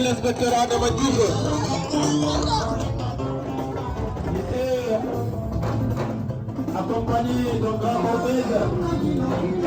l'inspecteur Adama Diouf. Accompagné d'un grand cortège.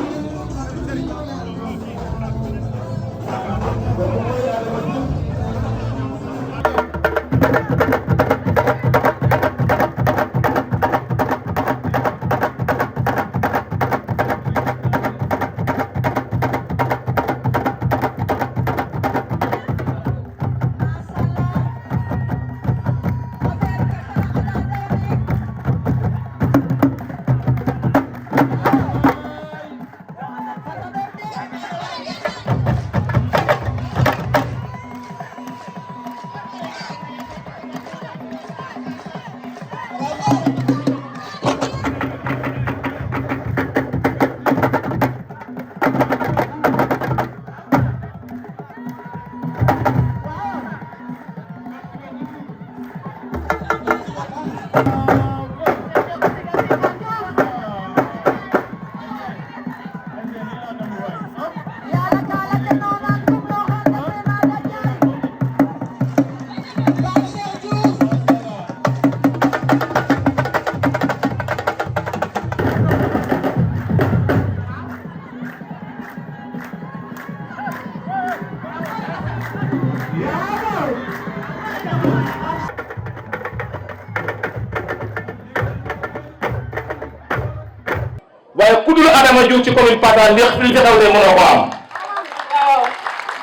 waaye ku dul Adama Diouf ci commune Patar li fi xew de mënoo ko am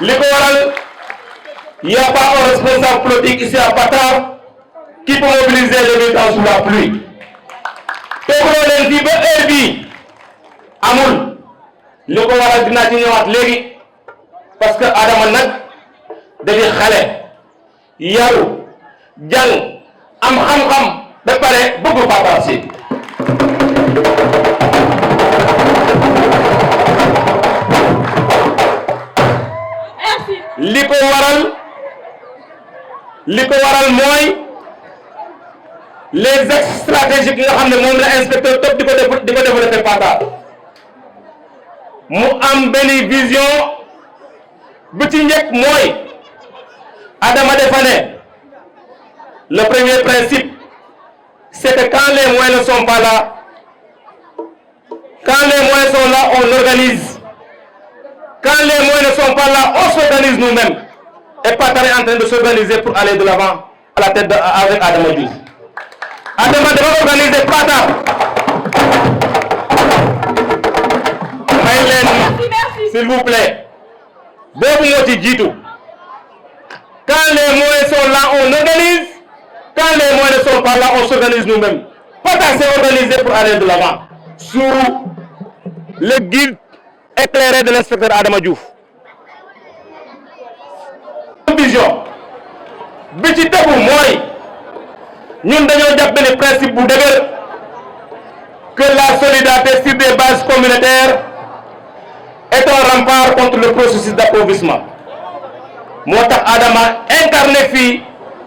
li ko waral y a pas un responsable politique ici à Patar qui peut mobiliser les militants sous la pluie toogloo leen fii ba heure bii amul li ko waral dinaa ci ñëwaat léegi parce que Adama nag dañuy xale yaru jàng am xam-xam ba pare bëgg Patar si li ko waral mooy les axes stratégiques nga xam ne moom la inspecteur top di ko développer Patar mu am benn vision bu ci njëkk mooy Adama dafa ne le premier principe c'est que quand les moyens ne sont pas là, quand les moyens sont là, on organise. Quand les moyens ne sont pas là, on s'organise nous-mêmes. Et Patar est en train de s'organiser pour aller de l'avant à la tête avec Adama Diouf. Adama devrait organiser Patar. S'il vous plaît. Quand les moyens sont là, on organise. Quand les moyens ne sont pas là, on s'organise nous-mêmes. Patar s'est organisé pour aller de l'avant. Sous le guide éclairé de l'inspecteur Adama Diouf. Vision. bi ci tegu mooy ñun dañoo jàpp ne principe bu dëgër que la solidarité sur des bases communautaires est un rempart contre le processus d'appauvrissement. moo tax Adama incarné fii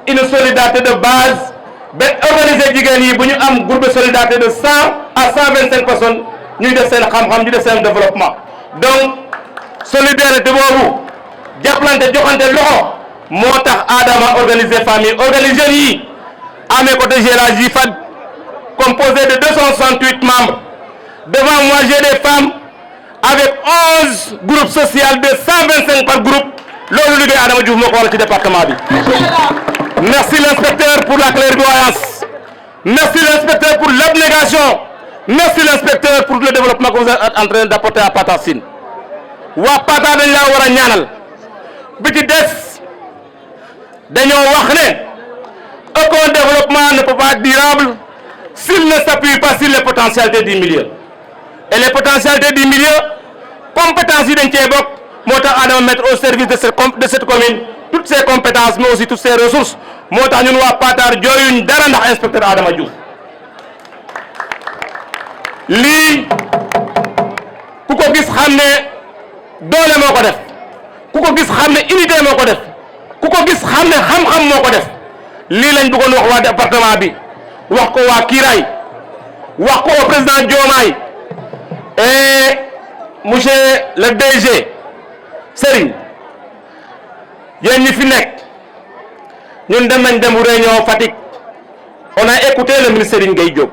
une solidarité de base ba organiser jigéen yi bu ñu am groupe de solidarité de 100 à 125 personnes ñuy def seen xam-xam ñu def seen développement. donc solidarité boobu jàppalante joxante loxo moo tax Adama organiser famille organiser yi à mes côtés j'ai la JIFAD composée de 268 membres. Devant moi j'ai des femmes avec 11 groupes sociaux de 125 par groupe. loolu liggéey Adama Diouf moo ko waral ci département bi. merci l'inspecteur pour la clairvoyance. merci l'inspecteur pour l'abnégation. merci l'inspecteur pour le développement que vous êtes en train d'apporter à Patar Sine. waa Patar dañ laa war a ñaanal. bi ci des dañoo wax ne aucun développement ne peut pas être durable s'il ne s'appuie pas sur les potentialités du milieu. et les potentialités du milieu compétences yi dañ cee bokk. moo tax Adama mettre au service de cette commune toutes ses compétences mais aussi toutes ses ressources moo tax ñun waa Patar jooyuñ dara ndax inspecteur Adama Diouf. lii ku ko gis xam ne doole moo ko def ku ko gis xam ne unité moo ko def ku ko gis xam ne xam-xam moo ko def lii lañ bëggoon wax waa département bi wax ko waa Kiiraay wax ko au président Diomaye et monsieur le DG Serigne yéen ñi fi nekk ñun dem nañ dem réunion Fatick on a écouté le ministre Serigne Gueye Diop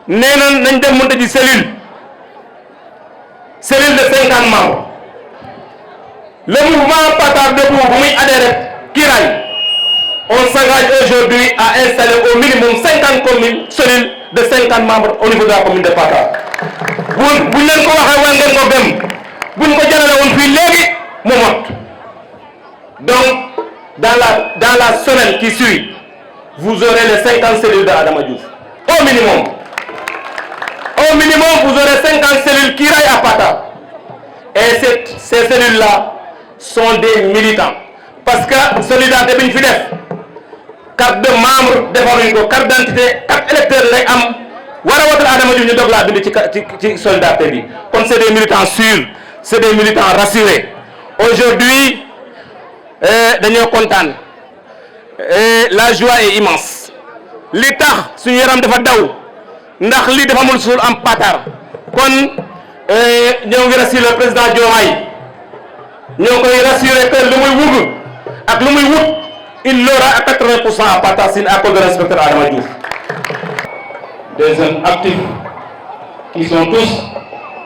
nee na nañ dem monter ji cellule de 50 membres le mouvement Patar Debout bu muy adhéré Kiraay on s'engage aujourd'hui à installer au minimum 50 communes cellules de 50 membres au niveau de la commune de Patar buñ leen ko waxee war ngeen ko gëm buñ ko jëlale woon fii léegi mu mot donc dans la semaine qui suit vous aurez les 50 cellules de Adama Diouf au minimum vous aurez 50 cellules Kiraay à Patar et ces cellules là sont des militants parce que solidarité bi ñu fi def carte de membre defaruñ ko carte d'identité carte électeur lay am war a wotal Adama Diouf ñu dog laa bind ci solidarité bi kon c'est des militants sûrs c'est des militants rassurés aujourd'hui dañoo kontaan la joie est immense li tax suñu yaram dafa daw ndax lii dafa amul suul am Patar kon ñoo ngi rassurer le président Diomaye ñoo koy rassurer que lu muy wugg ak lu muy wut il l'aura à 80% à Patar Sine à cause de l'inspecteur Adama Diouf. Des jeunes actifs qui sont tous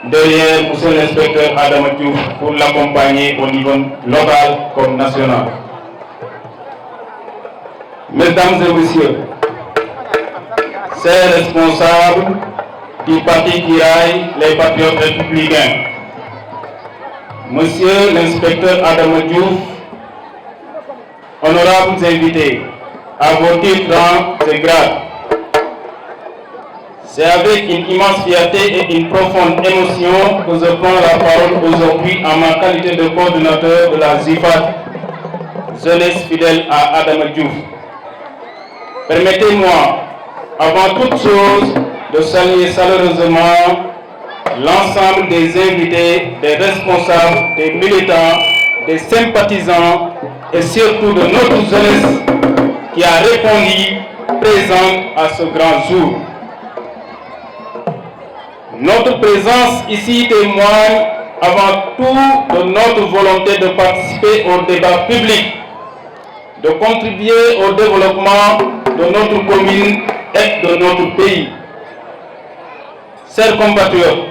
derrière monsieur l'inspecteur Adama Diouf pour l'accompagner au niveau local comme national. Mesdames et messieurs, ces responsables du parti Kiraay, les patriotes républicains, monsieur l'inspecteur Adama Diouf, honorables invités, à vos titres, rangs et grades, c'est avec une immense fierté et une profonde émotion que je prends la parole aujourd'hui en ma qualité de coordinateur de la ZIFAD, jeunesse fidèle à Adama Diouf. Permettez-moi, avant toute chose, de saluer chaleureusement l'ensemble des invités, des responsables, des militants, des sympathisants et surtout de notre jeunesse qui a répondu présente à ce grand jour. Notre présence ici témoigne avant tout de notre volonté de participer au débat public, de contribuer au développement de notre commune et de notre pays. Chers compatriotes,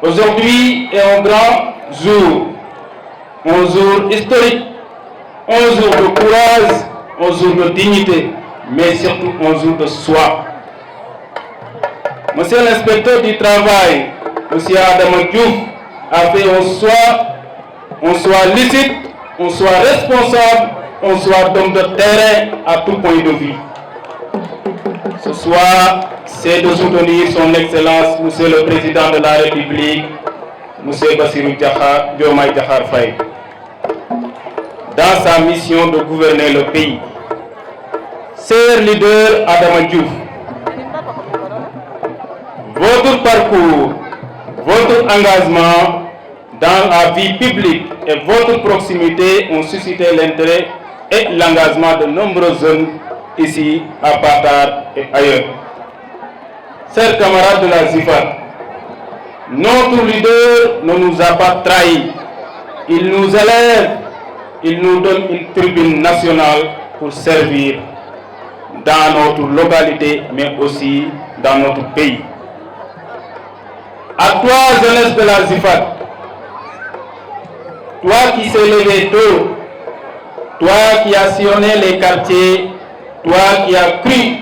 aujourd'hui est un grand jour, un jour historique, un jour de courage, un jour de dignité, mais surtout un jour de soi. Monsieur l'inspecteur du travail, monsieur Adama Diouf, a fait un choix licite, un choix responsable, un choix d'homme de terrain à tout point de vue. Ce choix, c'est de soutenir son Excellence, monsieur le Président de la République, monsieur Bassirou Diomaye Diakhar Faye, dans sa mission de gouverner le pays. Cher leader Adama Diouf, votre parcours, votre engagement dans la vie publique et votre proximité ont suscité l'intérêt et l'engagement de nombreux jeunes ici à Patar et ailleurs. Chers camarades de la ZIFAD, notre leader ne nous a pas trahis. Il nous élève, il nous donne une tribune nationale pour servir dans notre localité, mais aussi dans notre pays. À toi, jeunesse de la ZIFAD, toi qui s'est levé tôt, toi qui as sillonné les quartiers, toi qui as cru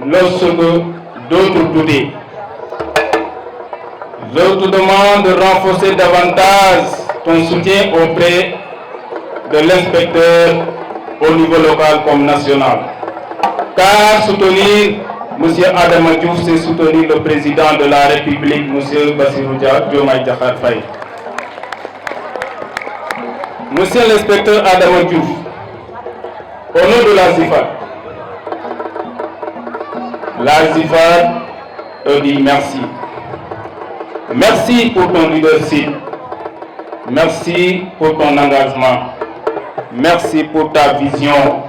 lorsque d'autres doutaient, je te demande de renforcer davantage ton soutien auprès de l'inspecteur au niveau local comme national. Car soutenir M. Adama Diouf, c'est soutenir le président de la République, M. Bassirou Diomaye Diakhar Faye. Monsieur l'inspecteur Adama Diouf, au nom de la ZIFAD te dit merci. Merci pour ton leadership. Merci pour ton engagement. Merci pour ta vision.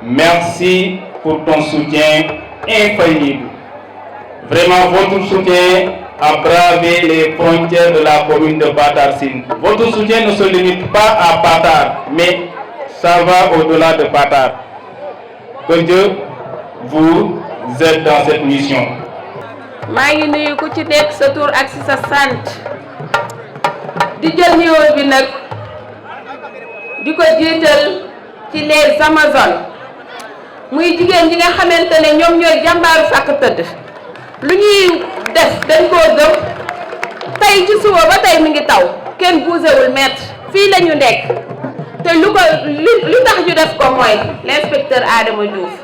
Merci pour ton soutien infaillible. Vraiment, votre soutien a bravé les frontières de la commune de Patar Sine. Votre soutien ne se limite pas à Patar, mais ça va au-delà de Patar. Que Dieu vous aide dans cette mission. maa ngi nuyu ku ci nekk sa tur ak sa sant di jël nuyoo bi nag di ko jiital ci les Amazones muy jigéen ñi nga xamante ne ñoom ñooy jàmbaaru fàkk tëdd lu ñuy def dañ koo gëm tey ci suba ba tey mi ngi taw kenn bougéwul mètre fii la ñu nekk te lu tax ñu def ko mooy l'inspecteur Adama Diouf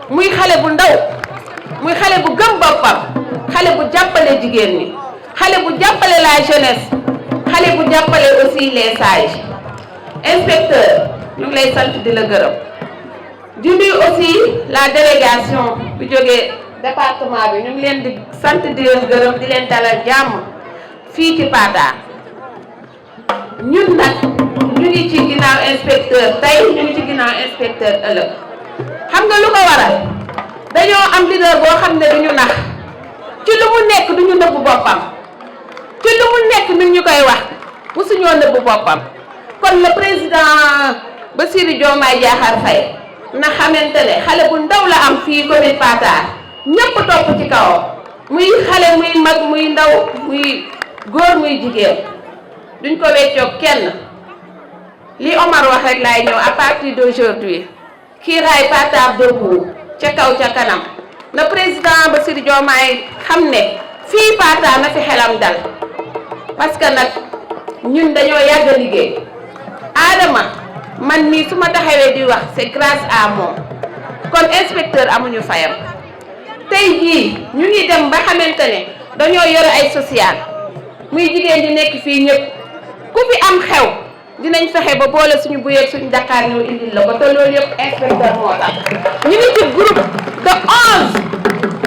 muy xale bu ndaw muy xale bu gëm boppam xale bu jàppale jigéen ñi xale bu jàppale la jeunesse xale bu jàppale aussi les sages inspecteur ñu ngi lay sant di la gërëm di nuyu aussi la délégation bu jógee département bi ñu ngi leen di sant di leen gërëm di leen dalal jàmm fii ci Patar ñun nag ñu ngi ci ginnaaw inspecteur tey ñu ngi ci ginnaaw inspecteur ëllëg xam nga lu ko waral dañoo am leader boo xam ne duñu nax ci lu mu nekk duñu nëbbu boppam ci lu mu nekk mi ngi ñu koy wax musuñoo nëbbu boppam kon le président Bassirou Diomaye Diakhar Faye na xamante ne xale bu ndaw la am fii commune Patar ñëpp topp ci kawam muy xale muy mag muy ndaw muy góor muy jigéen duñ ko weccoog kenn li Omar wax rek laay ñëw à partir d'aujourd'hui kiiraay Patar debout ca kaw ca kanam na président Bassirou Diomaye xam ne fii Patar na fi xelam dal parce que nag ñun dañoo yàgg a liggéey Adama man mii su ma taxawee di wax c'est grâce à moom kon inspecteur amuñu fayam tey jii ñu ngi dem ba xamante ne dañoo yore ay social muy jigéen di nekk fii ñëpp ku fi am xew dinañ fexe ba boole suñu buyeeg suñu Dakar ñëw indil la ko te loolu yëpp inspecteur moo tax ñu ngi ci groupe de 11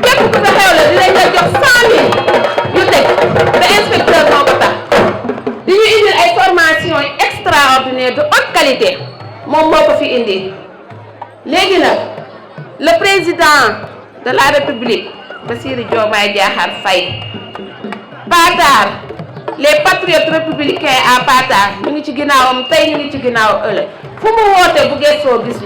képp ku fa xew la dinañ la jox 100 000 yu teg te inspecteur moo ko tax di ñu indil ay formation extraordinaire de haute qualité moom moo ko fi indi léegi nag le président de la République Bassirou Diomaye Diakhar Faye Patar les patriotes républicains à Patar ñu ngi ci ginnaawam tey ñu ngi ci ginnaaw ëllëg fu mu woote bu gëstoo gis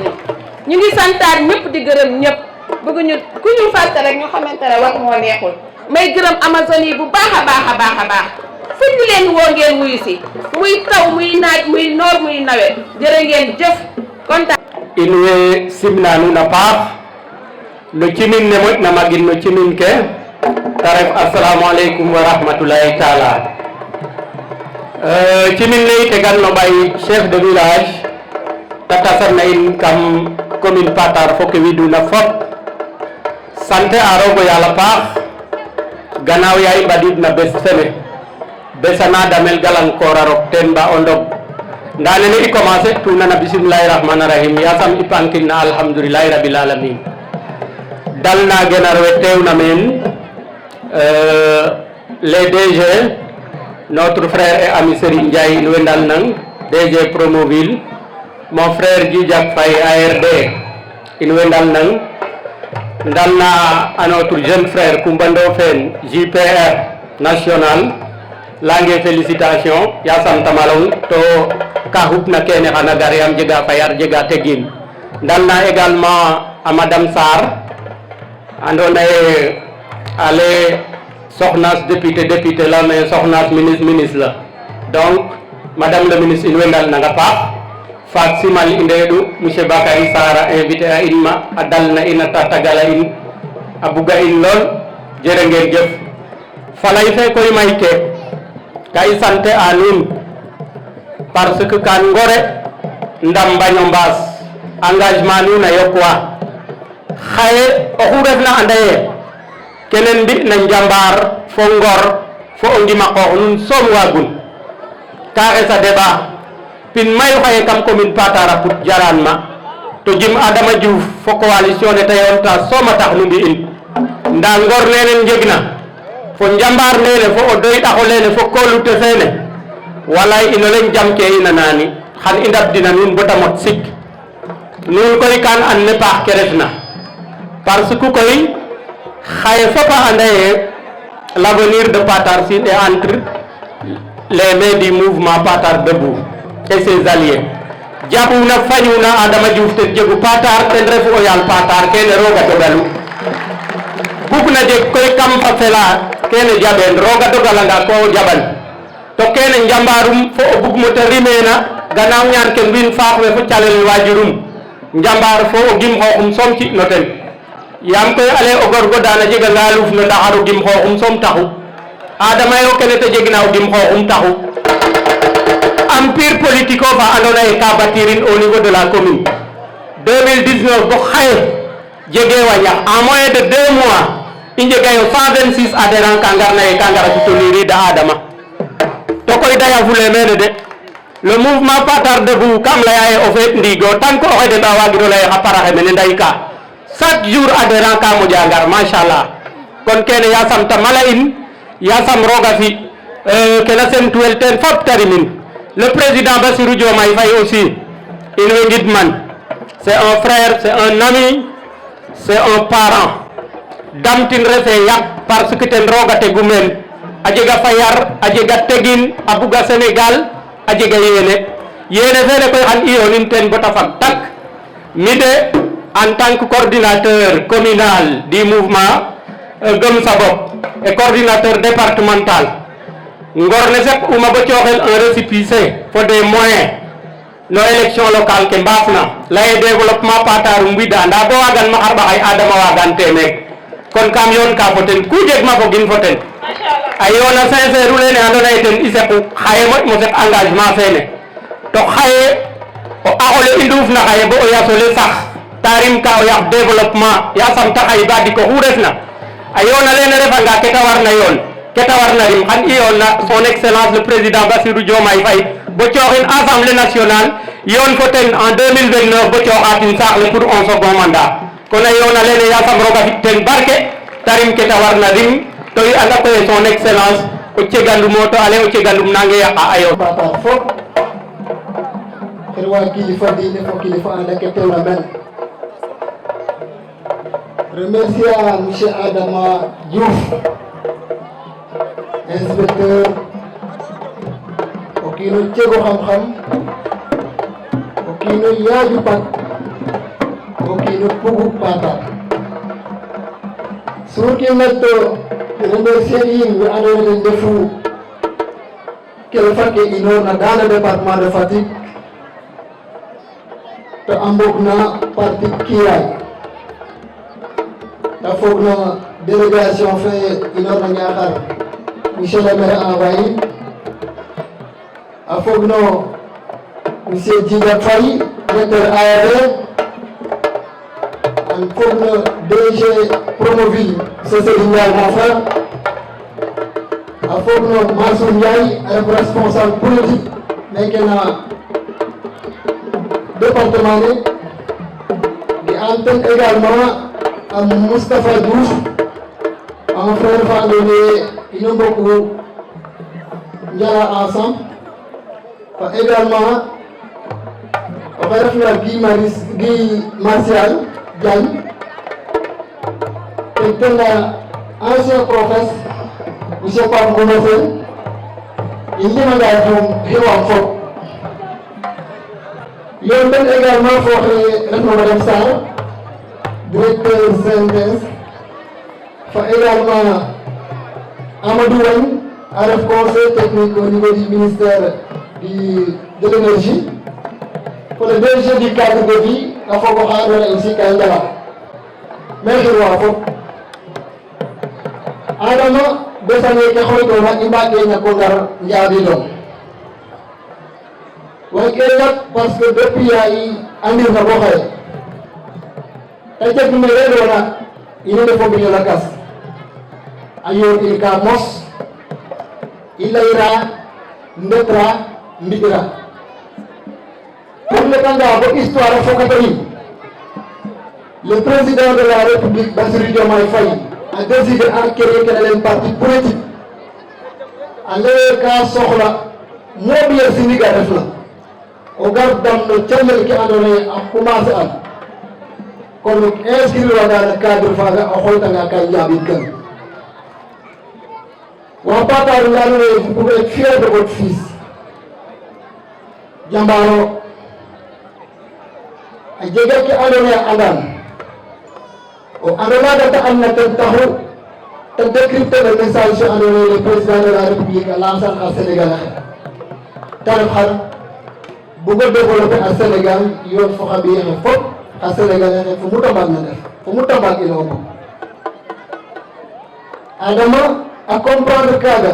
ñu ngi santaat ñëpp di gërëm ñëpp bëgguñu ku ñu fàtte rek ñu xamante ne wax moo neexul may gërëm Amazone yi bu baax a baax a baax a baax fu ñu leen woo ngeen wuyu si muy taw muy naaj muy noor muy nawet jërë ngeen jëf kontaan. in way simna nuun a paax no cimin ne moƴna magin no cimin ke te ref assalamu aleykum wa rahmatulahi taala cimin ne i tegan no ɓay chef de village te tasarna in kam commune Patar fo ke widuna fop sante a roogo yaal a paax gannaaw ya i mbadiid na bes fene besana damel galankor a rok teen mba o ndog nda nene i commencer tuna na bismillahi rahmani rahim yasam i pankin na alhamdulilahi rabil alamin dal na genar we teewna meen les DG notre frère et ami Serigne Ndiaye in way ndal nang DG Promoville mon frère Djidjak Faye ARD in way ndal nang ndal na à notre jeune frère Koumba Ndofène JPR national langue félicitations yasam tamalong to ka hupna kene xana gar yam jega fayar jega tegin ndal na également à madame Sarr andona ye ale soxnas député la mais soxnas ministre la donc madame le ministre in way ndal nanga paax faak simal i ndeeɗu monsieur Bakary Sarr a invité a in ma a dal na in a tatagala in a buga in lool jërë ngeen jëf falay fe koy may ke ka i sante a nuun parce que kan ngore ndam mbaño mbaas engagement nuun a yoqwa xaye oxu refna anda ye kenen mbi na njambar fo ngor fo o ngima qoox nuun soom wagun ka xesa débat pin mayu xaye kam commune Patar a put jaran ma to jim Adama Diouf fo coalition ne te yoonta sooma tax nu mbi in nda ngor nene njegna fo njambar nene fo o doyɗaxo lene fo kolute fene walay ino leŋ jam ke ina nani xan i ndabdina nuun bata mot sik nuun koy kan an ne paax ke refna parce que koy xaye fop a anda ye l'avenir de Patar Sine est entre les mains du mouvement Patar Debout et ses alliés jabuna fañuna Adama Diouf ten jegu patar ten refu o yaal patar kene roga dogalu bugna jeg koy kam fa fela kene jaɓen roga dogalanga ko jaɓan to kene njambarum fo o bug mota rimena gannaaw ñaan ken win faax we fo calel wajurum njambar fo o gim xooxum soom ci no ten yaam koy ale o gorgodana jega nga luf no ndaxar o gim xooxum soom taxu Adama yo kene te jegna o gim xooxum taxu empire politique o fa andona ye ka batirin au niveau de la commune 2019 bo xaye jege wañax en moins de 2 mois i njega yo 126 adhérents ka ngarna ye ka ngara soutenir Adama to koy daya fule mene de le mouvement Patar Debout kam leya ye o feet ndigo tant que oxe den a wagiro leye xa paraxe mene ndeyka chaque jour adhérent ka moƴa ngar machallah kon kene yasam ta mala in yasam roga fi kena sentuel ten fop ta rimin le président Bassirou Diomaye Faye aussi in way ngidman c'est un frère c'est un ami c'est un parent damtin refe yaq parce que ten roga tegu men a jega fayar a jega tegin a buga Sénégal a jega yene fene koy xan i yonin ten bata fag tak mi de en tant que coordinateur communal du mouvement Gëm Sa Bopp et coordinateur départemental ngor ne sek uma bo cooxel un récépissé fo des moyens no élection locale ke mbaafna leye développement Patarum wida nda bo wagan ma xar ɓaxay Adama wagan temeek kon kam yoon ka fo ten ku jeg ma fogin fo ten a yoona sincère u lene ando naye ten i sequ xaye moƴ mo sek engagement fene to xaye o axole i nduuf na xaye bo o yasole sax tarim ka o yaq développement yasam ta xay ba dik oxu refna a yoona lene refanga ke ta warna yoon ke ta warna rim xan i yoon na son excellence le président Bassirou Diomaye Faye bo cooxin assemblée nationale yoon fo ten en 2029 bo cooxatin saax le pour un second mandat kon a yoona lene yasam roga fi ten barke tarim ke ta warna rim to i anda koye son excellence o cegandum o to ale o cegandum nange yaqa a yoon Patar fop xirwa kilifa diine fo kilifa anda ke teewna men remercier à monsieur Adama Diouf inspecteur o kiino cego xam-xam o kiino yaaju pak o kiino pugu Patar surkina to remercier in we andoona yee den ndefu kilifa ke inoorna dans le département de Fatick to a mbogna parti Kiray ta fogna délégation fe inoorna Niakhar monsieur le maire envoyé a fogno monsieur Djiga Faye directeur ARD an fogno DG Promoville Serigne Ndiaye mon frère a fogno Mansour Ndiaye a ref responsable politique meke na département ne di an ten également a Moustapha Diouf un frère fa andoona yee ino mbokku njala ensemble fa également oxe refna Guy Martial Diagne ten ancien professeur monsieur Pape Ngoumé Sène i njimanga jum xiwam fop yoon men également fo xe refna madame Sarr directeur CNTS fa également Amadou Wagne a ref conseil technique au niveau du ministère de l'énergie pour le DG du cadre de vie a fogo xa andoona yee aussi ka njala me xirwa fop Adama besane ke xoytona i mbaage ñako ngar njaɓidong way ke yaq parce que depuis ya i andirna bo xaye ta jeg me reɗona ino ndefo mbiño lakas a yoon in ka mos i layra ndetra mbi'ira pour letanga bo histoire a fokata in le président de la république Bassirou Diomaye Faye a décidé en créer kene len parti politique a leye ka soxla moɓiyer sindiga refna o gar dam no calel ke andoona yee a commencer an kon inscrire wanga no cadre faaga o xooytanga ka njaɓid kan wa Patar nga andoona yee vous pouvez être fier de votre fils jambaro jega ke andoona yee andan o andona ta andna ten taxu te décrypter le message fe andoona yee le président de la république a lancé a Sénégal axe ta ref xar bugo développer a Sénégal yoon fo xa ɓiy axe fop a Sénégal axe fo mu ta mbaagna ndef fo mu ta mbaag ino fop Adama a comprendre kaaga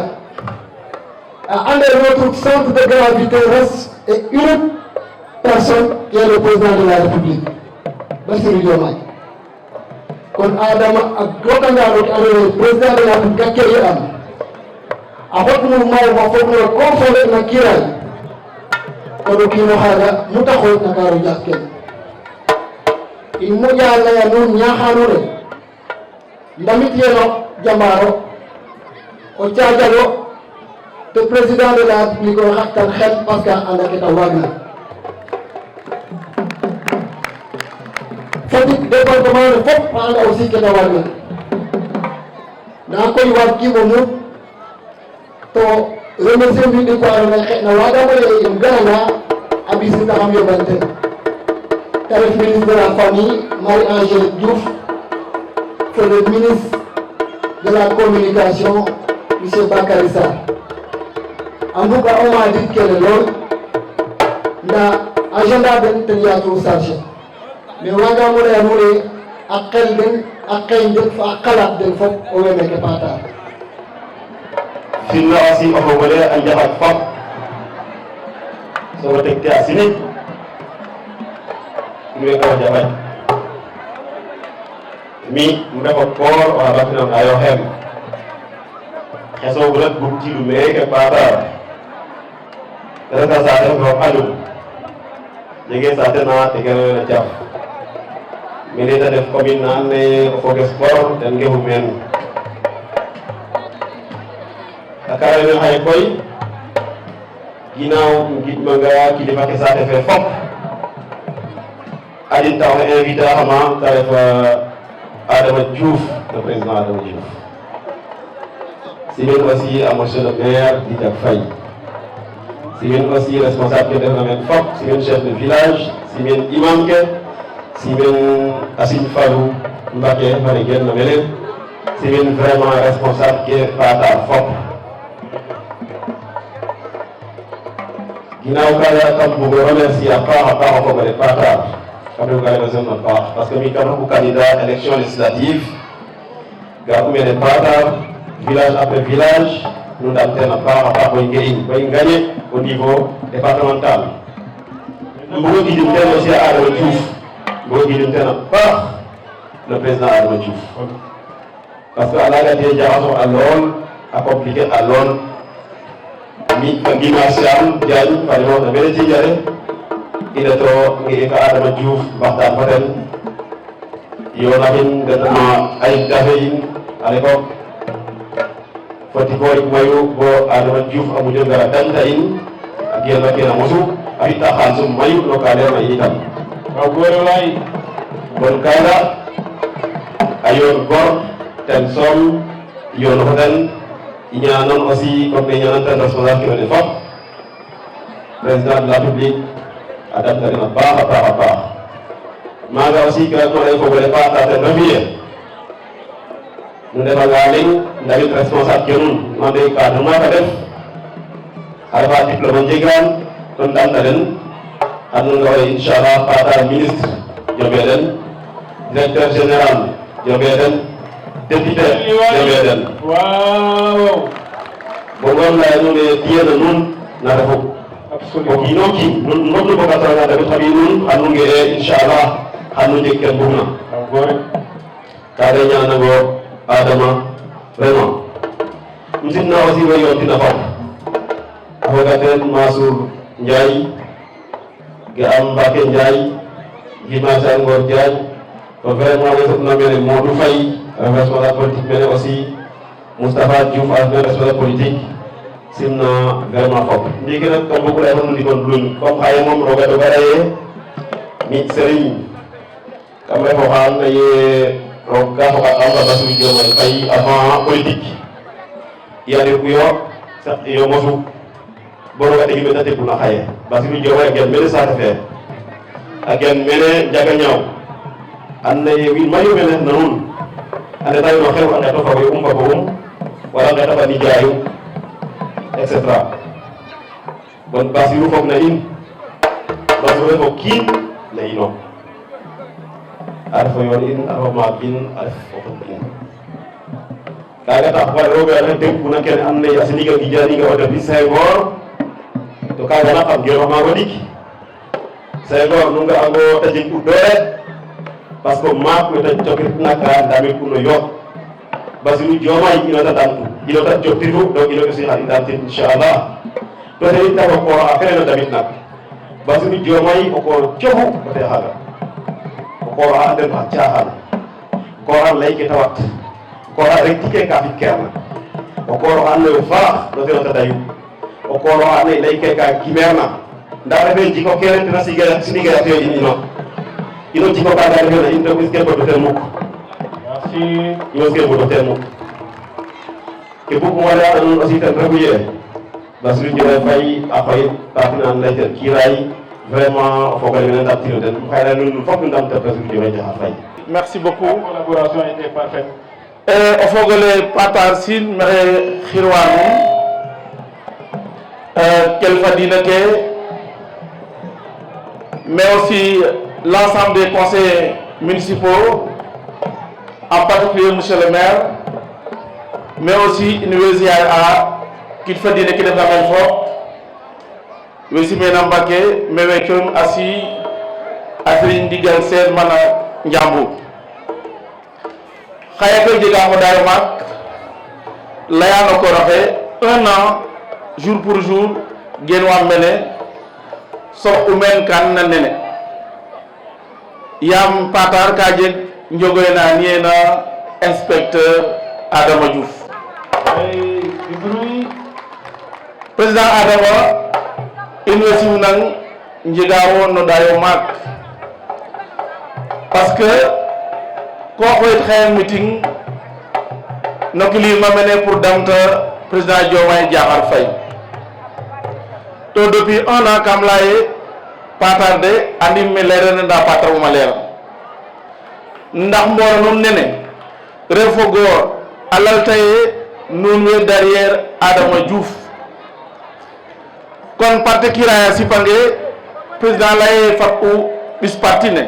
a ande notre centre de gravité reste et une personne qui est le président de la République Bassirou Diomaye kon Adama a rokanga roke andoona yee président de la République a kee am a xot mouvement fa fog no confolé na kiiraay kon o kiin oxaaga mu ta xooytna ka ro jaas kene in moƴa laya nuun ñaaxa nuun rek ndamit yeeno jambaaro o caajalo te président de la République o xaƴtan xel parce que anda ke ta waagna Fatick département ne fop a anda aussi ke ta waagna ndaa koy waagkiim o muut to remercier mbind ko andoona yee xeƴna waagaamo lay im garanga a ɓisnitaxam yoɓan ten te ref ministre de la famille Marie-Angélique Diouf fo le ministre de la communication monsieur Bakary Sarr a mbuga o maadit kene lool ndaa agenda den ten yaatu chargé mais waagaamo laya nuun ee a qel den a qeeñ den fo a qalaat den fop owey meeke Patar finna aussi o fogole a njaxat fop sogo teg te a sinig in way ko jaɓañ mi im refo koor oxa baknangayo xem xeso ret bug tilu meeke Patar reta saate roog andum jege saate na tegeroyo na jaf mene ta def commune na andoona yee o fog sport ten ngefu meen a kara men xaye koy ginaaw ngidmanga kilifa ke saate fe fop adin tax o invité axama ta ref Adama Diouf le président Adama Diouf simin aussi à monsieur le maire Djidiack Faye simin aussi responsable ke ndefna men fop simin chef de village simin imam ke simin Assine Fallou Mbacké fane gen na mene simin vraiment responsable ke Patar fop ginnaaw kaaga kam bugo remercier a paax o fogole Patar kam refu ka remercier na paax parce que mi kam refu candidat élection législative ga u mene Patar village après village nu ndam ten a paax koy nge'in koy gagner au niveau départemental mbugo gidim ten aussi a Adama Diouf mbugo gidim ten a paax le président Adama Diouf parce que a laaga te jaxaso a lool a compliqué a lool mi gima Siam Diagne fane na mene Tidjare i ndeto nge'e ka Adama Diouf mbaxtaan fo ten yonaxin detna Ayib Daffé in à l'époque foti koy mayu bo Adama Diouf a moƴo ngara damta in a geena kena mosu a fi'ta xaalisum mayu no ka leerna in itam waaw goore waay bon kaaga a yoon gor ten soom yoon fo ten i ñaanan aussi comme ne ñaanan ten responsable ke wene fop président de la République a damta den a paax a paax maaga aussi ke andoona yee fogole Patar ten refu ye nu ndefanga leŋ ndawit responsable ke nuun nu ande cadre maaka def a refa diplôme jegaan to ndamta den xan nu nga'oye inchallah Patar ministre joɓe den directeur général joɓe den député joɓe den waaw bogom laya nuun e tiyena nuun na refu o kiino kiin nun fop nu mbokatoranga ndamit xa ɓiy nuun xan nu nge'e inchallah xan nu njeg ken bugna kaaga ñaanango Adama vraiment um simna aussi we yoontina fop a foga teen Mansour Ndiaye ga'am Mbacké Ndiaye gima Sangor Diagne to vraiment we soɓna mene Modou Faye ref responsable politique mene aussi Moustapha Diouf a ref mene responsable politique simna vraiment fop ndiiki nak kam bugu lay fo nu ndikon luñ comme xaye moom roga dogara ye mi Serigne kam ref oxa andoona yee roog ka fokat am fa Bassirou Diomaye Faye avant politique i andirkuyo yo mosu bo roga ɗegi mete teguna xaye Bassirou Diomaye gen mene saate fe again mene jaga ñaw anna ye wi mayu mene nanun ande tayo no xew ande to fa wi fa ko wala nga tafa ni jaayu etc bon Bassirou foog na in Bassirou ko kiin na ino a refo yoon in a refo maag in a ref oxum in kaaga tax fa roog a denkuna kene and naye a seniga gijaniga o depuis Senghor to kaaga na xam ngeno maago ndik Senghor nu nga'ango ta jeg u doole parce que maak we ta cokitna ka ndamit kuno yook Bassirou Diomaye ino ta damtu ino ta joktitu donc ino aussi xa i ndamtin inchallah to te it tago koor a fene no damit nak Bassirou Diomaye o koor cofu o te xaaga o koor a anden xa caaxaan koor a lay ke ta wat koor a rek tike ka fi kerna o koor a andoona yee faax no ten o ta dayu o koor a andoona yee lay ke ka gimeerna ndaa refe jiko kene tena sinigera te in ino jiko kaaga refena in to ɓiske bodo ten mukk ino ske bodo ten mukk ke buguma laya na nuun aussi ten refu yee Bassirou Diomaye Faye a xoyit taxna lay ten kiiraay vraiment o fogole mene ndamtino den xayna nuun fop nu ndamta Bassirou Diomaye Diakhar Faye. Merci beaucoup. La collaboration était parfaite. O fogole Patar Sine maxey xirwa nuun kilifa diine ke mais aussi l'ensemble des conseils municipaux, en particulier monsieur le maire, mais aussi université à kilifa diine ki def na men fop we simena Mbacké me wecum asi a Serigne Ndigal Sène mana Njambur xaye koy jega xoɗayo maak leyano kooroxe 1 an jour pour jour genwam mene soɓ umen kan na nene yam Patar ka jeg njogoyna niyena inspecteur Adama Diouf président Adama in way simnang njegawo no ɗayo maak parce que ko xoyit xaye meeting no kilima mene pour damta président Diomaye Diakhar Faye to depuis 1 an kam laye Patar de andim me lerene nda Patar uma leer ndax mboro nun nene refo goor a laltaye nun we derrière Adama Diouf kon parti kiraya sipange président laye fat u ɓis parti ne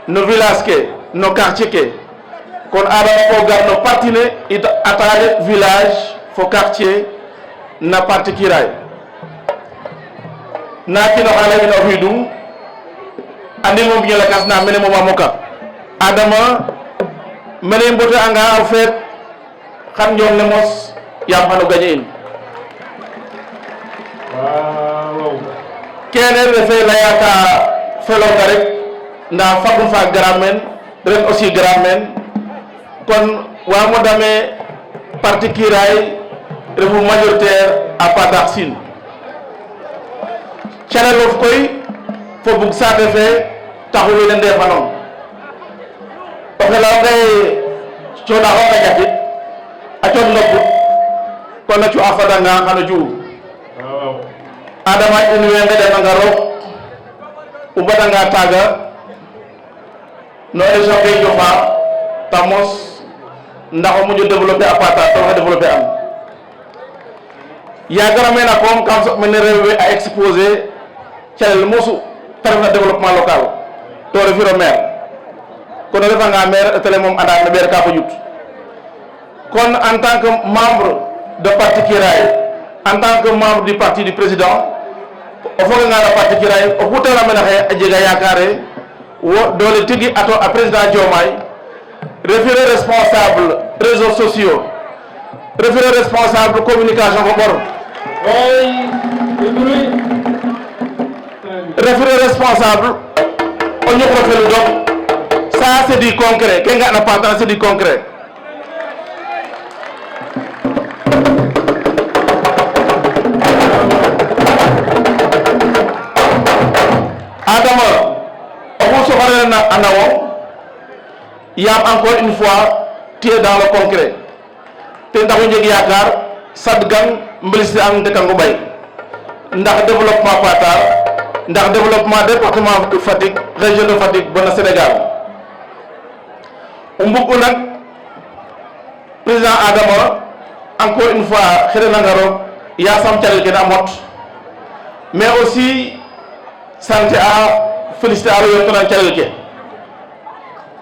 no village ke no quartier ke kon Adama fo gar no parti ne it atale village fo quartier na parti kiray na kino xale ino xidum andi mo biñala kas na mene mo mamoka Adama mene mbote anga o feet xam ñoom ne mos yam xano gañe in waaw kene refe leya ka felonga rek nda fagum fa garam men ren aussi garam men kon wamo dame parti kiray refu majoritaire a Patar Sine calel of koy fo bug saate fe taxu wene ndefanon o xelonge coɗaxonga ñakit a cooɗ noput kon a cu'a fadanga xano ju'u Adama in way ngeɗananga roog u mbadanga taaga no élection fe jofa ta mos ndax o moƴo développer a Patar to xa développer an yagara mena koom kam soɓ mene rew we a exposer calel mosu te refna développement local to refiro maire kon o refanga maire tele moom anda no ɓeer ka fo ƴut kon en tant que membre de parti Kiraay en tant que membre du parti du président o foganga no parti Kiraay o xutana mene xaye a jega yakare wo doole tigi ato a président Diomaye refiro responsable réseaux sociaux refiro responsable communication fo ɓor refiro responsable o ñuxro felu dok ça c'est du concret ke nga na Patar c'est du concret Adama oxu soxarena a nawo yam encore une fois tu es dans le concret te ndax njeg yakar sadgang mbelisde ang dekango ɓay ndax développement Patar ndax développement département de Fatick région de Fatick bona Sénégal mbugg nag président Adama encore une fois xëy na nga roog yasam calel ke na mot mais aussi santé a félicité a yo tonan calel ke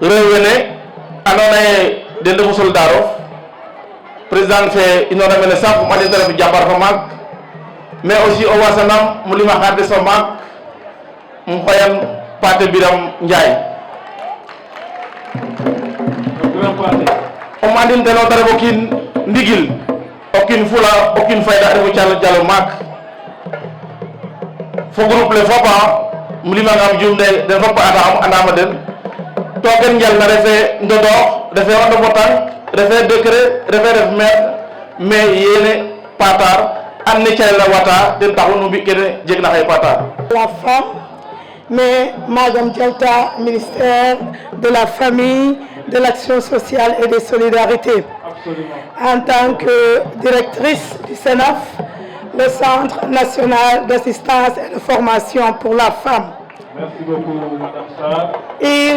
rew wene andoona ye den ndefu soldat of président fe inoora mene sax um ande te ref jabar fa maak mais aussi o wasanam mu lima xaar des fa maak um xoyan Pathé Biram Ndiaye o mandin teno te ref o kiin ndigil o kiin fula o kiin fayda refu jalo maak fo groupe le fop um limangam juum den fop andama den to ken njal na refe ndodoox refe o ndobo tànk refe décret refe ref maire mais yene Patar an ne calel a wata den taxu nu mbi kene jeg na xaye Patar. La femme, mais Madame Dialta, ministère de la Famille, de l'Action sociale et des Solidarités. Absolument. En tant que directrice du CENAF, le Centre national d'assistance et de formation pour la femme. Merci beaucoup, Madame Sarr. Et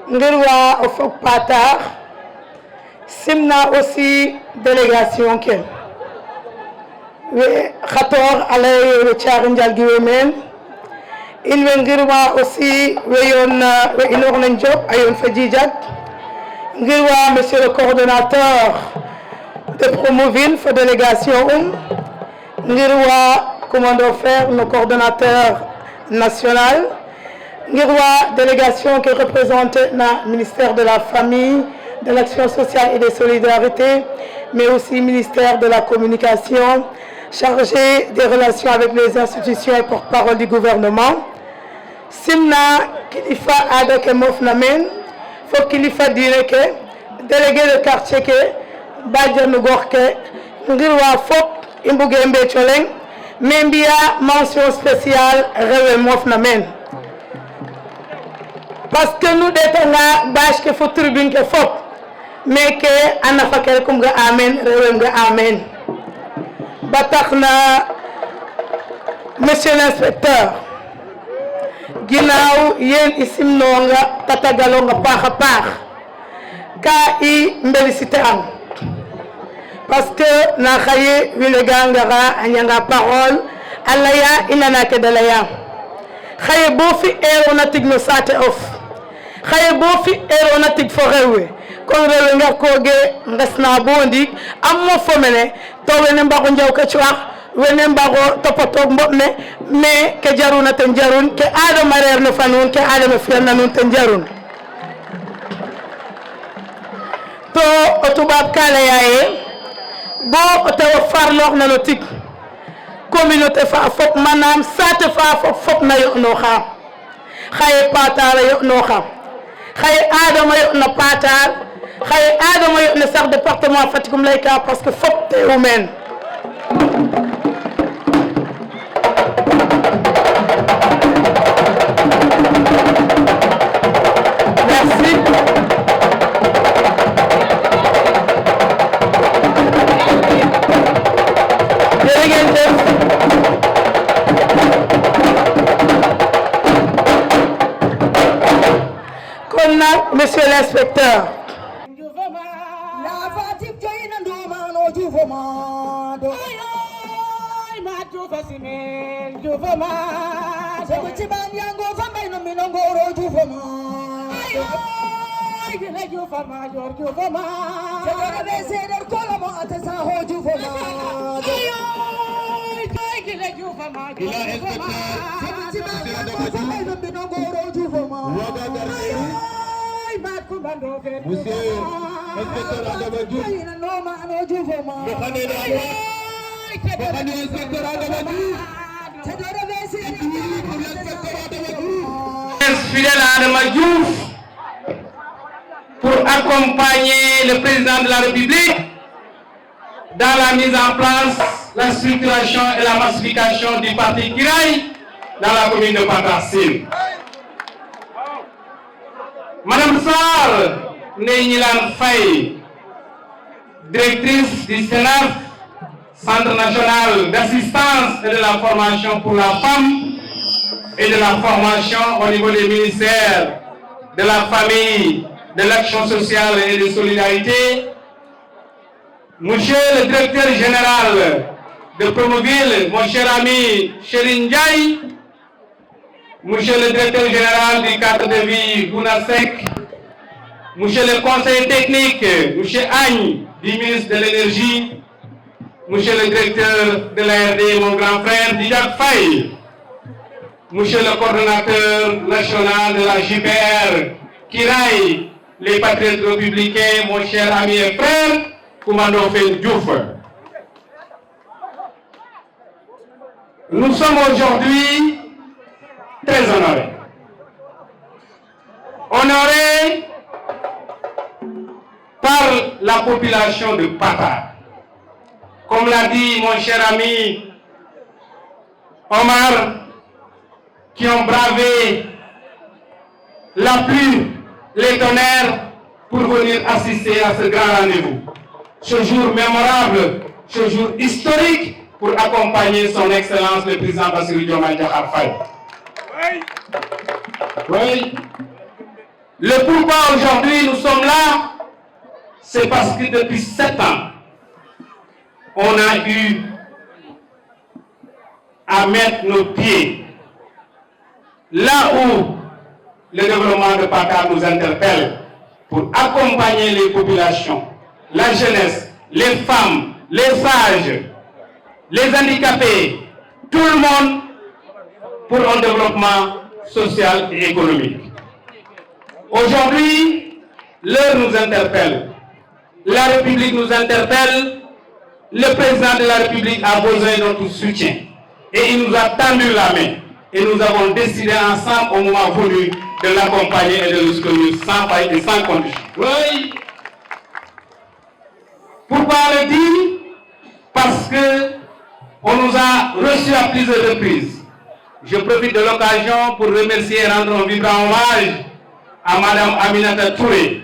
Ngirwa Ofok Patar, Simna aussi délégation ke. We Khator Alay we Charinjal Giwemen. Il Ngirwa aussi we Inornen Job Ayon Fedjijak. Ngirwa monsieur le coordonnateur de Promoville for délégation Ngirwa commandant fer nos coordonnateurs national Ngirwa délégation qui représente le ministère de la Famille, de l'Action sociale et des Solidarités, mais aussi ministère de la Communication, chargé des relations avec les institutions et porte-parole du gouvernement. Simna Kilifa Adake Mofnamen, faut Kilifa Direke, délégué de quartier ke, Badjan Gorke, Ngirwa Fok, Imbugembe Choleng, Membia mention spéciale Rewe Mofnamen. Parce que nous détenons bâche que faut tribune que faut, mais que anafa kelkum ga amen, Rewe ga amen. Batakna, monsieur l'inspecteur, Ginaaw yen isim nonga tatagalonga paxa paax ka I mbélicité am parce que na xaye wile gangara a ñanga parole a laya inana ke da laya xaye bo fi erona tig no saate of xaye bo fi erona tig fo rewe kon rewe nga koge ngesna bo ndik am mo fo mene to wene mbaxo njaw ka ci wax wene mbaxo topatok mbop ne mais ke jaruna ten jarun ke adama reer no fanun ke adama fiyanna nun ten jarun to o tubab kala yaye bo o tawa farloox na no tig communauté fa fop manam sate fa fop na yo no xa xaye Patar yo no xa xaye adama yo na Patar xaye adama yo na sax département Fatick layka parce que fop te umen merci. Monsieur l'inspecteur. Fidèle à Adama Diouf pour accompagner le président de la République dans la mise en place, la structuration et la massification du parti Kiraay dans la commune de Patar-Sim. Madame Sarr Ndeye Gnilane Faye, directrice du CENAF, Centre national d'assistance et de la formation pour la femme et de la formation au niveau des ministères de la famille, de l'action sociale et de solidarité, Monsieur le directeur général de Promoville, mon cher ami Cherin Ndiaye, Monsieur le directeur général du cadre de vie Bounasek, Monsieur le conseiller technique, Monsieur Agne, du ministre de l'énergie, Monsieur le directeur de l'ARD, mon grand frère Dijak Faye, Monsieur le coordonnateur national de la JPR, Kiraï, les patriotes républicains, mon cher ami et frère, Koumando Fen Diouf. Nous sommes aujourd'hui très honorés. Honorés par la population de Patar. Comme l'a dit mon cher ami Omar, qui ont bravé la pluie, les tonnerres pour venir assister à ce grand rendez-vous. Ce jour mémorable, ce jour historique pour accompagner son Excellence le président Bassirou Diomaye Diakhar Faye. Oui. Le pourquoi aujourd'hui nous sommes là, c'est parce que depuis 7 ans, on a eu à mettre nos pieds là où le développement de Patar nous interpelle pour accompagner les populations, la jeunesse, les femmes, les sages, les handicapés, tout le monde pour un développement social et économique. Aujourd'hui, l'heure nous interpelle, la République nous interpelle, le président de la République a besoin de notre soutien et il nous a tendu la main et nous avons décidé ensemble au moment venu de l'accompagner et de le soutenir sans faille et sans condition. Oui. Pourquoi on le dit? Parce que on nous a reçus à plusieurs reprises. Je profite de l'occasion pour remercier et rendre un vibrant hommage à Madame Aminata Touré,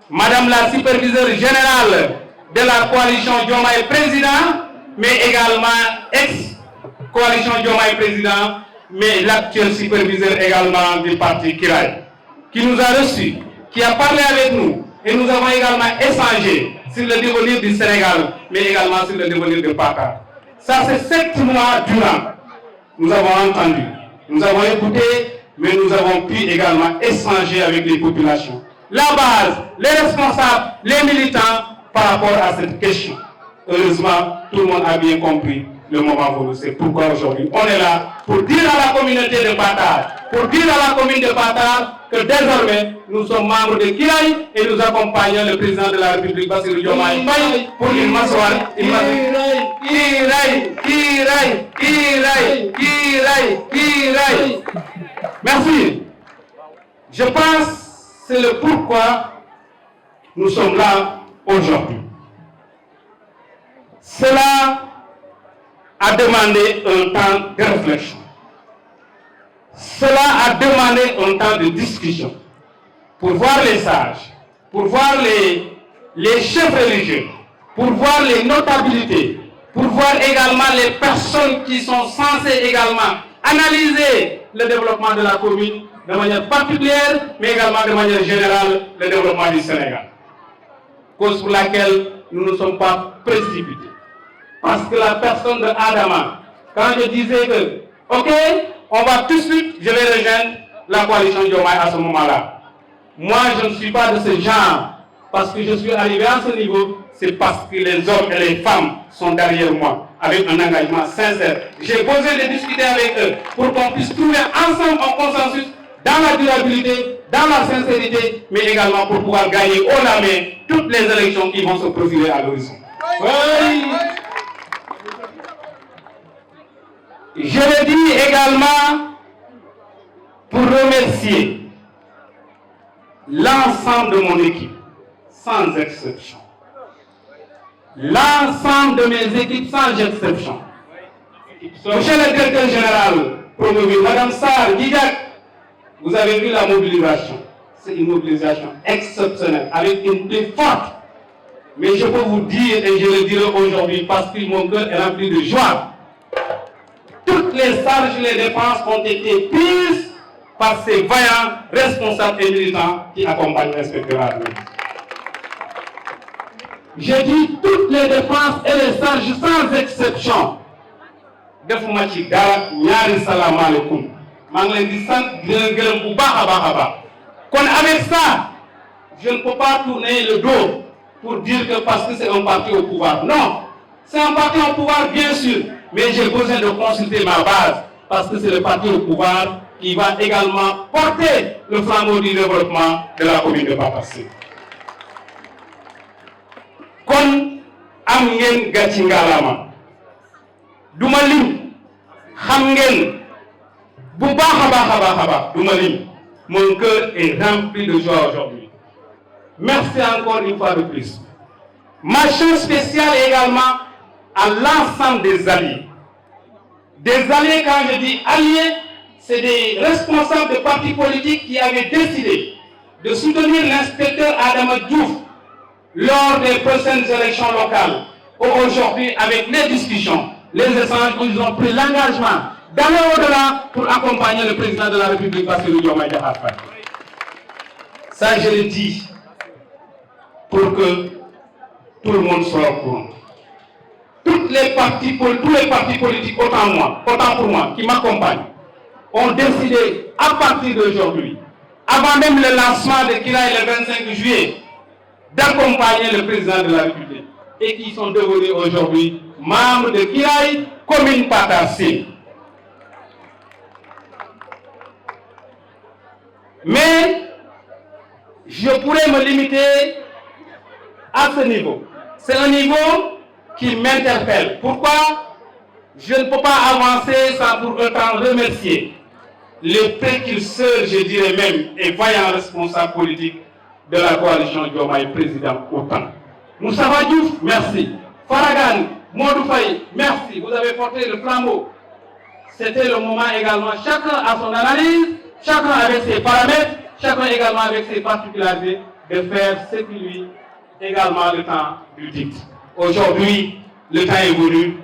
Madame la superviseure générale de la coalition Diomaye Président, mais également ex-coalition Diomaye Président, mais l'actuel superviseur également du parti Kiraï, qui nous a reçus, qui a parlé avec nous, et nous avons également échangé sur le devenir du Sénégal, mais également sur le devenir de Patar. Ça, c'est 7 mois durant. Nous avons entendu, nous avons écouté, mais nous avons pu également échanger avec les populations. La base, les responsables, les militants par rapport à cette question. Heureusement, tout le monde a bien compris le moment venu. C'est pourquoi aujourd'hui, on est là pour dire à la communauté de Patar, pour dire à la commune de Patar que désormais, nous sommes membres de Kiraï et nous accompagnons le président de la République, Bassirou Diomaye Faye, pour une m'asseoir. Kiraï. Merci. Je pense que c'est le pourquoi nous sommes là aujourd'hui. Cela a demandé un temps de réflexion. Cela a demandé un temps de discussion pour voir les sages, pour voir les chefs religieux, pour voir les notabilités, pour voir également les personnes qui sont censées également analyser le développement de la commune de manière particulière, mais également de manière générale, le développement du Sénégal. Cause pour laquelle nous ne sommes pas précipités. Parce que la personne de Adama, quand je disais que, ok, on va tout de suite, je vais rejoindre la coalition Diomaye à ce moment-là. Moi, je ne suis pas de ce genre. Parce que je suis arrivé à ce niveau, c'est parce que les hommes et les femmes sont derrière moi, avec un engagement sincère. J'ai besoin de discuter avec eux pour qu'on puisse trouver ensemble un consensus dans la durabilité, dans la sincérité, mais également pour pouvoir gagner haut la main toutes les élections qui vont se profiler à l'horizon. Oui. Je le dis également pour remercier l'ensemble de mon équipe, sans exception. L'ensemble de mes équipes, sans exception. Monsieur le directeur général, Promoville, Madame Sarr, Guidac, vous avez vu la mobilisation. C'est une mobilisation exceptionnelle, avec une plus forte. Mais je peux vous dire, et je le dirai aujourd'hui, parce que mon cœur est rempli de joie, toutes les charges et les dépenses ont été prises par ces vaillants responsables et militants qui accompagnent l'inspecteur Admin. J'ai dit toutes les dépenses et les charges sans exception. defuma ci dara ñaari salaamaaleykum maa ngi leen di sant di leen gërëm bu baax a baax a baax kon avec ça je ne peux pas tourner le dos pour dire que parce que c'est un parti au pouvoir. Non, c'est un parti au pouvoir bien sûr, mais j'ai besoin de consulter ma base parce que c'est le parti au pouvoir qui va également porter le flambeau du développement de la commune de Patasséne. kon am ngeen gàcci ngalaama duma lim xam ngeen bu baax a baax a baax duma lim mon cœur est rempli de joie aujourd'hui. Merci encore une fois de plus. Mention spéciale également à l'ensemble des alliés. Des alliés, quand je dis alliés, c'est des responsables de partis politiques qui avaient décidé de soutenir l'inspecteur Adama Diouf lors des prochaines élections locales. Aujourd'hui, avec les discussions, les échanges, ils ont pris l'engagement d'aller au-delà pour accompagner le président de la République, Bassirou Diomaye Diakhar Faye. Ça, je le dis pour que tout le monde soit au courant. Tous les partis politiques, autant pour moi, qui m'accompagnent, ont décidé à partir d'aujourd'hui, avant même le lancement de Kiraï le 25 juillet, d'accompagner le président de la République et qui sont devenus aujourd'hui membres de Kiraï, commune Patasséne. Mais je pourrais me limiter à ce niveau. C'est un niveau qui m'interpelle. Pourquoi? Je ne peux pas avancer sans pour autant remercier les précurseurs, je dirais même, et vaillants responsables politiques de la coalition Diomaye Président autant. Moustapha Diouf, merci. Faragan, Modou Faye, merci. Vous avez porté le flambeau. C'était le moment également, chacun a son analyse, chacun avec ses paramètres, chacun également avec ses particularités, de faire ce qui lui également le temps du dicte. Aujourd'hui, le temps est venu.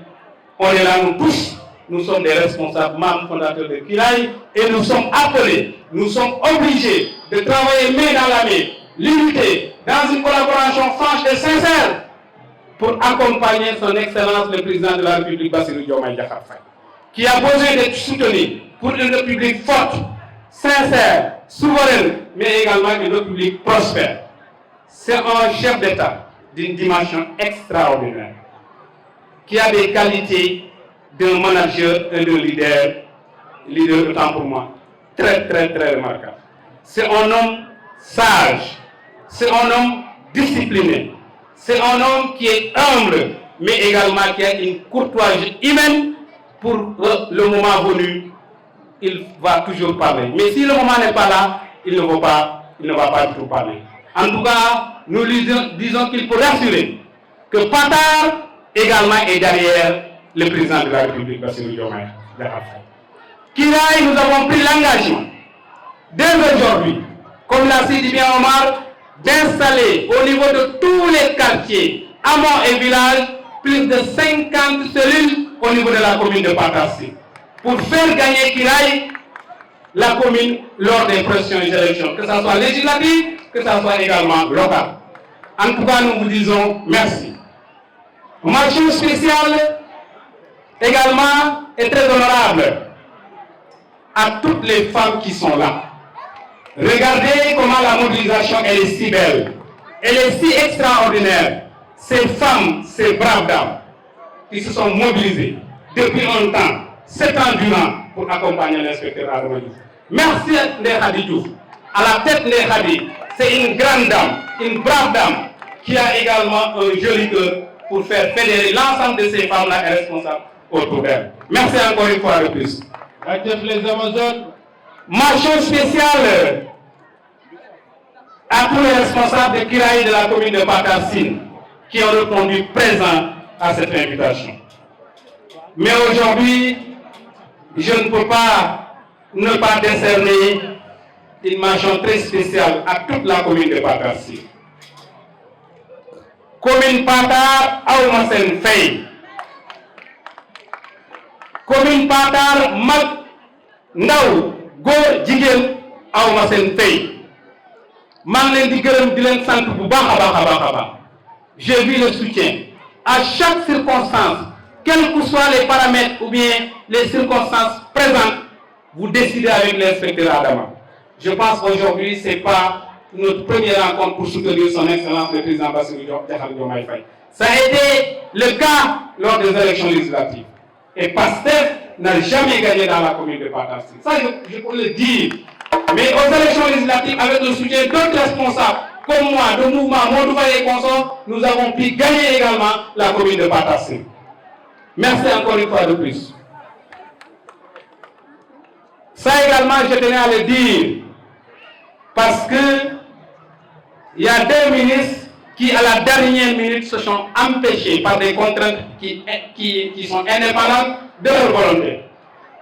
On est là, nous tous. Nous sommes des responsables, membres fondateurs de Kiraï, et nous sommes appelés, nous sommes obligés de travailler main dans la main, l'unité, dans une collaboration franche et sincère, pour accompagner son Excellence le Président de la République, Bassirou Diomaye Diakhar Faye, qui a besoin d'être soutenu pour une République forte, sincère, souveraine, mais également une République prospère. C'est un chef d'État d'une dimension extraordinaire, qui a des qualités d'un manager et d'un leader autant pour moi, très remarquable. C'est un homme sage, c'est un homme discipliné, c'est un homme qui est humble, mais également qui a une courtoisie humaine. Pour le moment venu, il va toujours parler. Mais si le moment n'est pas là, il ne va pas du tout parler. En tout cas, nous disons qu'il faut rassurer que Patar également est derrière le président de la République, Bassirou Diomaye Diakhar Faye. Kiraï, nous avons pris l'engagement, dès aujourd'hui, comme l'a dit bien Omar, d'installer au niveau de tous les quartiers, hameaux et villages, plus de 50 cellules au niveau de la commune de Patasséne, pour faire gagner Kiraï, la commune, lors des prochaines élections, que ce soit législative, que ce soit également local. En tout cas, nous vous disons merci. Mention spéciale également et très honorable à toutes les femmes qui sont là. Regardez comment la mobilisation elle est si belle, elle est si extraordinaire. Ces femmes, ces braves dames qui se sont mobilisées depuis un temps, 7 ans durant, pour accompagner l'inspecteur Adama Diouf. Merci Ndeye Khady Diouf. À la tête Ndeye Khady, c'est une grande dame, une brave dame qui a également un joli cœur pour faire fédérer l'ensemble de ces femmes-là et responsables autour d'elle. Merci encore une fois de plus. Les Amazones. Mention spéciale à tous les responsables de Kiraï de la commune de Patasséne qui ont répondu présent à cette invitation. Mais aujourd'hui, je ne peux pas ne pas décerner une mention très spéciale à toute la commune de Patasséne. commune Patar awma seen fay commune Patar mag ndaw góor jigéen awma seen fay maa ngi leen di gërëm di leen sant bu baax a baax a baax j'ai vu le soutien à chaque circonstance quels que soient les paramètres ou bien les circonstances présentes vous décidez avec l'inspecteur Adama. Je pense qu'aujourd'hui c'est pas notre première rencontre pour soutenir son excellence le président Bassirou Diomaye Faye. Ça a été le cas lors des élections législatives. Et Pastef n'a jamais gagné dans la commune de Patar. Ça, je peux le dire. Mais aux élections législatives, avec le soutien d'autres responsables, comme moi, de mouvement Modou Faye et consorts, nous avons pu gagner également la commune de Patar. Merci encore une fois de plus. Ça également, je tenais à le dire, parce que il y a deux ministres qui, à la dernière minute, se sont empêchés par des contraintes qui sont indépendantes de leur volonté.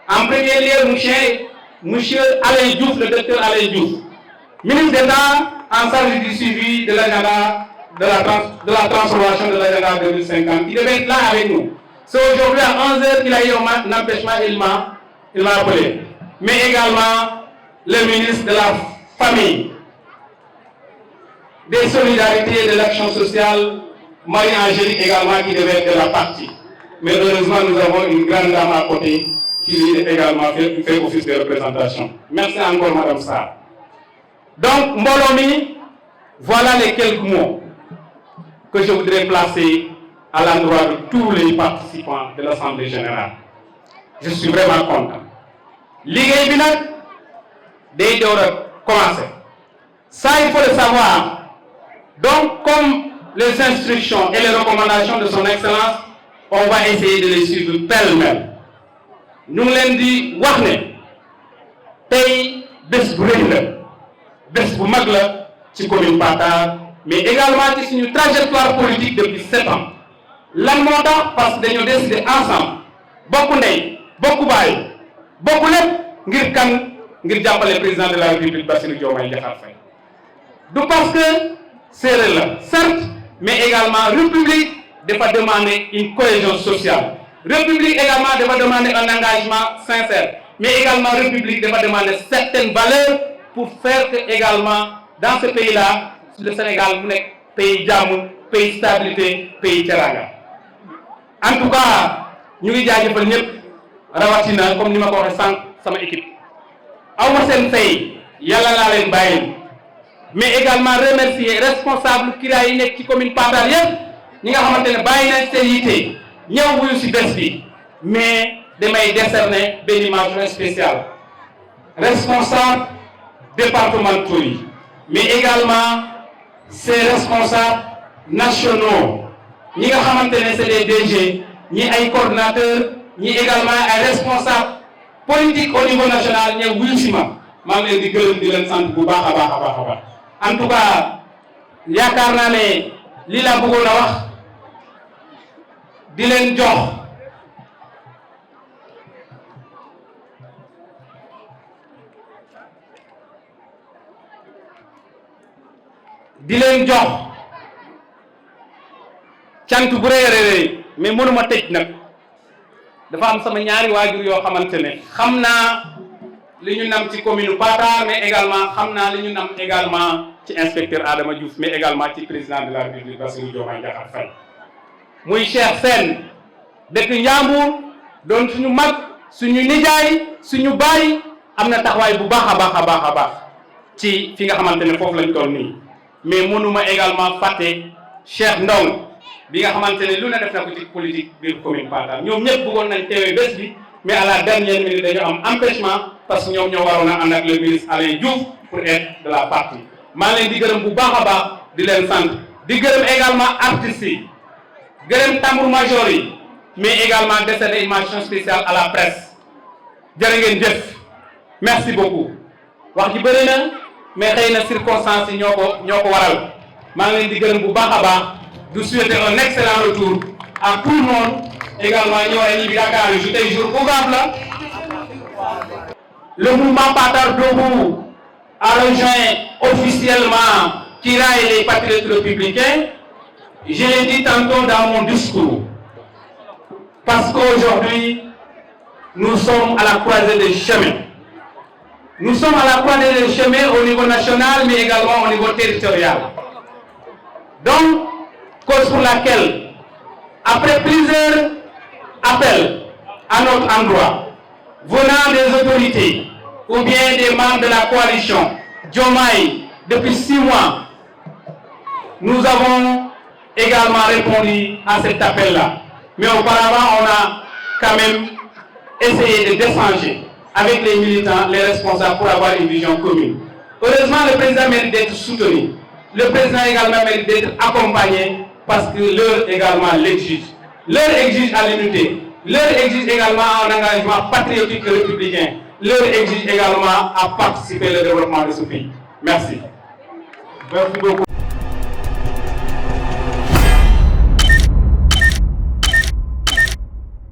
En premier lieu, monsieur Alain Diouf, le docteur Alain Diouf, ministre d'État en charge du suivi de l'agenda de la transformation de l'agenda 2050, qui devait être là avec nous. C'est aujourd'hui à 11h qu'il a eu un empêchement, il m'a appelé. Mais également le ministre de la Famille, des solidarités et de l'action sociale, Marie-Angélique également, qui devait être de la partie. Mais heureusement, nous avons une grande dame à côté qui également fait office de représentation. Merci encore, Madame Sarr. Donc, Mbolomi, voilà les quelques mots que je voudrais placer à l'endroit de tous les participants de l'Assemblée générale. Je suis vraiment content. Ligue Binak, day door a commencer. Ça, il faut le savoir. Donc, comme les instructions et les recommandations de son Excellence, on va essayer de les suivre pêle-mêle. Nous l'avons dit, Wahne, Tay, Bes Bourène, Bes Boumagla, ci commune Patar, mais également ci une trajectoire politique depuis 7 ans. Lan moo tax parce que dañoo décider ensemble, bokku ndey, bokku baay, bokku lépp ngir kan ngir jàppale président de la République Bassirou Diomaye Diakhar Faye. Du parce que c'est là, certes, mais également République doit demander une cohésion sociale. République également doit demander un engagement sincère, mais également République doit demander certaines valeurs pour faire que également dans ce pays-là, le Sénégal mu nekk pays jàmm, pays stabilité, pays teranga. En tout cas, ñu ngi jaajëfal ñëpp rawatina comme ni ma ko waxee sànq sama équipe. Aw ma seen fay yàlla laa leen bàyyil. Mais également remercier responsable kira yi nekk ci commune Patar yëpp ñi nga xamante ne bàyyi nañ seen yitte ñëw wuyu si bés bi mais damay décerner benn mention spéciale responsable départementaux yi mais également ces responsables nationaux ñi nga xamante ne c'est des DG ñi ay coordonnateurs ñi également ay responsables politiques au niveau national ñëw wuyu si ma maa ngi leen di gërëm di leen sant bu baax a baax a baax a baax. En tout cas yaakaar naa ne lii laa bëggoon a wax di leen jox cant bu rëy a rëy mais mënuma tëj nag dafa am sama ñaari waajur yoo xamante ne xam naa li ñu nam ci commune Patar mais également xam naa li ñu nam également ci inspecteur Adama Diouf mais également ci président de la République Bassirou Diomaye Diakhar Faye muy Cheikh Sène dëkk Njambur doon suñu mag suñu nijaay suñu baay am na taxawaay bu baax a baax a baax a baax ci fi nga xamante ne foofu lañ toll nii mais mënuma également fàtte Cheikh Ndong bi nga xamante ne lu ne def na ko ci politique biir commune Patar ñoom ñëpp bëggoon nañ teewee bés bi mais à la dernière minute dañu am empêchement parce que ñoom ñoo waroon a ànd ak le ministre Alain Diouf pour être de la partie. maa ngi leen di gërëm bu baax a baax di leen sant di gërëm également artistes yi gërëm tambour major yi mais également décerner une mention spéciale à la presse jërë ngeen jëf merci beaucoup wax ji bëri na mais xëy na circonstances yi ñoo ko waral maa ngi leen di gërëm bu baax a baax di souhaiter un excellent retour à tout le monde également ñëw ay ñibbi Dakar ju tey jour ouvrable la le mouvement Patar Debout a rejoint officiellement Kira et les patriotes républicains Je l'ai dit tantôt dans mon discours, parce qu'aujourd'hui, nous sommes à la croisée des chemins. Nous sommes à la croisée des chemins au niveau national, mais également au niveau territorial. Donc, cause pour laquelle, après plusieurs appels à notre endroit, venant des autorités ou bien des membres de la coalition Diomaye depuis 6 mois, nous avons également répondu à cet appel-là. Mais auparavant, on a quand même essayé de d'échanger avec les militants, les responsables pour avoir une vision commune. Heureusement, le président mérite d'être soutenu. Le président également mérite d'être accompagné parce que l'heure également l'exige. L'heure exige à l'unité. L'heure exige également un engagement patriotique et républicain. L'heure exige également à participer au développement de ce pays. Merci. Merci beaucoup.